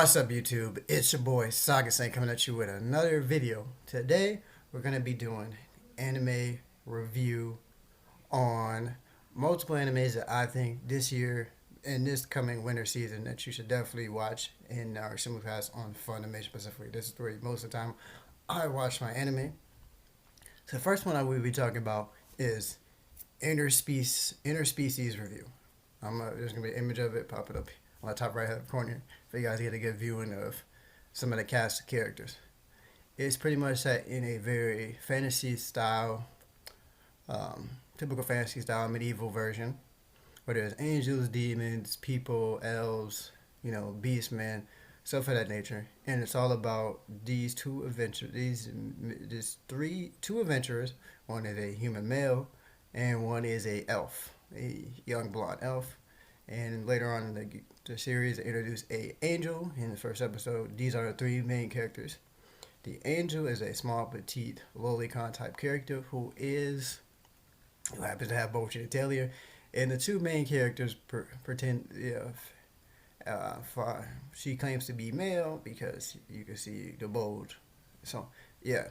What's up, YouTube? It's your boy Saga Saint coming at you with another video. Today we're gonna be doing anime review on multiple animes that I think this year and this coming winter season that you should definitely watch in our simulcast on Funimation specifically. This is where most of the time I watch my anime. So the first one I will be talking about is Interspecies review. There's gonna be an image of it pop it up on the top right hand corner for you guys to get a good viewing of some of the cast of characters. It's pretty much set in a very fantasy style, typical fantasy style medieval version, where there's angels, demons, people, elves, beastmen, stuff of that nature. And it's all about these two adventurers. Two adventurers. One is a human male, and one is a elf, a young blonde elf. And later on in the series, they introduce a angel in the first episode. These are the three main characters. The angel is a small, petite, lolicon type character who happens to have both genitalia. And the two main characters she claims to be male because you can see the bulge. So, yeah.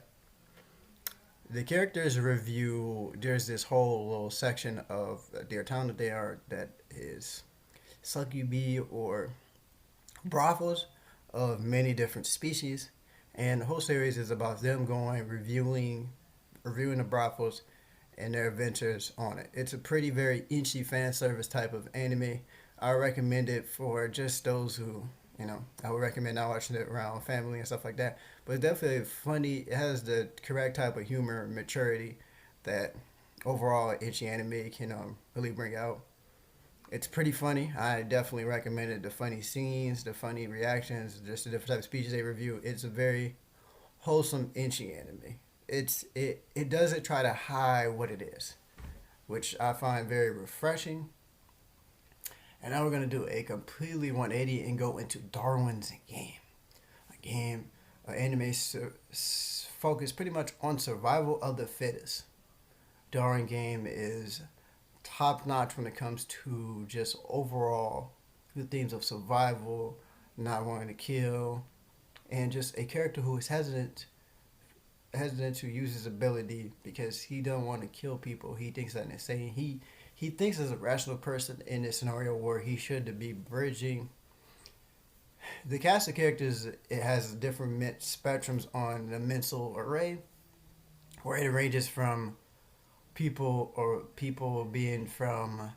The characters review, there's this whole little section of their town that they are that is succubi or brothels of many different species. And the whole series is about them going reviewing the brothels and their adventures on it. It's a pretty very inchy fan service type of anime. I recommend it for just those who, I would recommend not watching it around family and stuff like that. But it's definitely funny. It has the correct type of humor and maturity that overall inchy anime can really bring out. It's pretty funny. I definitely recommend it. The funny scenes, the funny reactions, just the different types of speeches they review. It's a very wholesome inchy anime. It doesn't try to hide what it is, which I find very refreshing. And now we're gonna do a completely 180 and go into Darwin's game. An anime focused pretty much on survival of the fittest. Darwin game is top notch when it comes to just overall the themes of survival, not wanting to kill, and just a character who is hesitant to use his ability because he don't want to kill people. He thinks that insane. He thinks as a rational person in this scenario where he should be bridging. The cast of characters, it has different spectrums on the mental array, where it ranges from people being from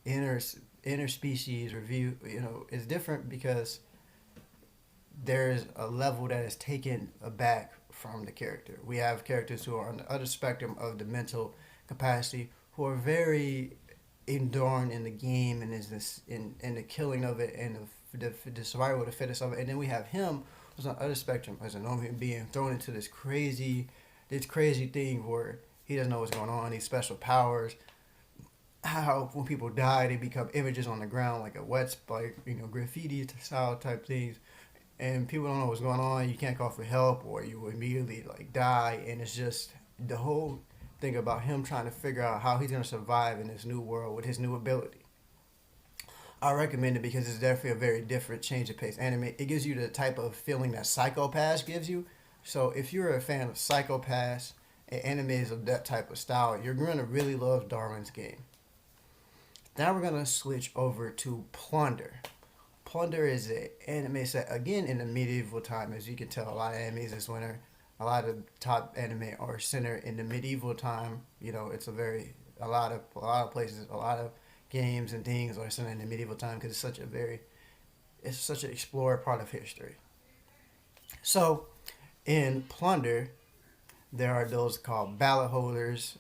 interspecies review. Is different because there's a level that is taken aback from the character. We have characters who are on the other spectrum of the mental capacity who are very enduring in the game and is this in the killing of it and the survival of the fittest of it. And then we have him who's on the other spectrum as a normal human being thrown into this crazy thing where he doesn't know what's going on, these special powers. How when people die they become images on the ground like a wet graffiti style type things, and people don't know what's going on. You can't call for help or you immediately die, and it's just the whole thing about him trying to figure out how he's gonna survive in this new world with his new ability. I recommend it because it's definitely a very different change of pace anime. It gives you the type of feeling that Psycho Pass gives you. So if you're a fan of Psycho Pass and animes of that type of style, you're gonna really love Darwin's game. Now we're gonna switch over to Plunder. Plunder is an anime set again in the medieval time. As you can tell, a lot of animes this winter, a lot of top anime are centered in the medieval time. It's a lot of places, a lot of games and things are centered in the medieval time because it's such an explored part of history. So, in Plunder, there are those called ballot holders,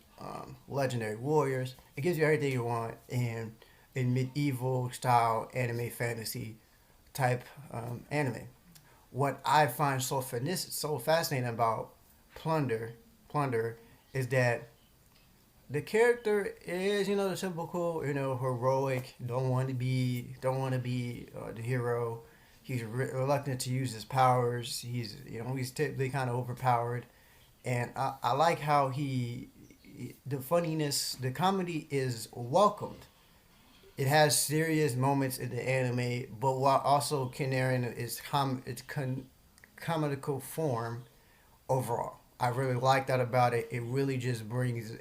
legendary warriors. It gives you everything you want in medieval style anime fantasy type anime. What I find so fascinating about Plunder is that the character is the typical heroic, don't want to be the hero. He's reluctant to use his powers. He's typically kind of overpowered, and I like how the funniness, the comedy is welcomed it has serious moments in the anime, but while also carrying comical form overall. I really like that about it. It really just brings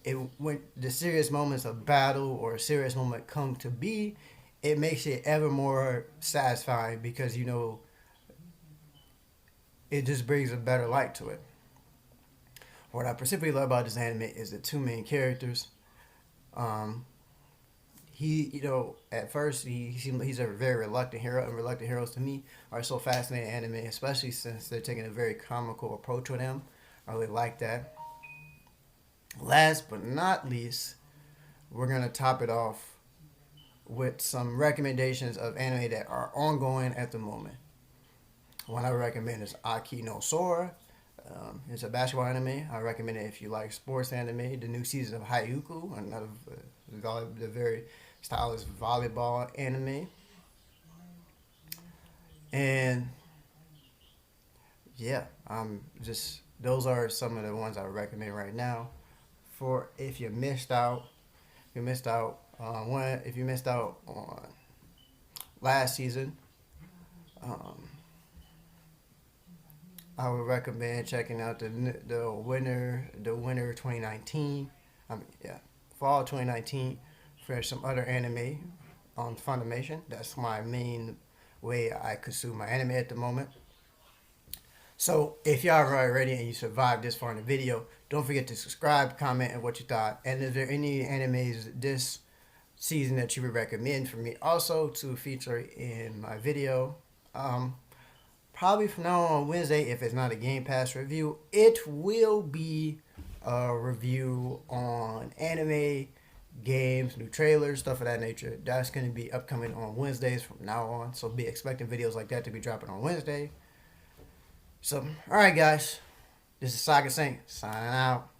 it when the serious moments of battle or a serious moment come to be, it makes it ever more satisfying because it just brings a better light to it. What I specifically love about this anime is the two main characters. Um, at first he's a very reluctant hero, and reluctant heroes to me are so fascinating in anime, especially since they're taking a very comical approach with him. I really like that. Last but not least, we're gonna top it off with some recommendations of anime that are ongoing at the moment. One I recommend is Aki no Sora. It's a basketball anime. I recommend it if you like sports anime. The new season of Hayuku, another the very stylish volleyball anime. And yeah, just those are some of the ones I would recommend right now. For if you missed out, if you missed out on last season, um, I would recommend checking out the winter 2019. Yeah, fall 2019 for some other anime on Funimation. That's my main way I consume my anime at the moment. So if y'all are already and you survived this far in the video, don't forget to subscribe, comment, and what you thought. And is there any animes this season that you would recommend for me also to feature in my video? Probably from now on Wednesday, if it's not a Game Pass review, it will be a review on anime, games, new trailers, stuff of that nature. That's going to be upcoming on Wednesdays from now on. So be expecting videos like that to be dropping on Wednesday. So, all right, guys. This is Saga Saint signing out.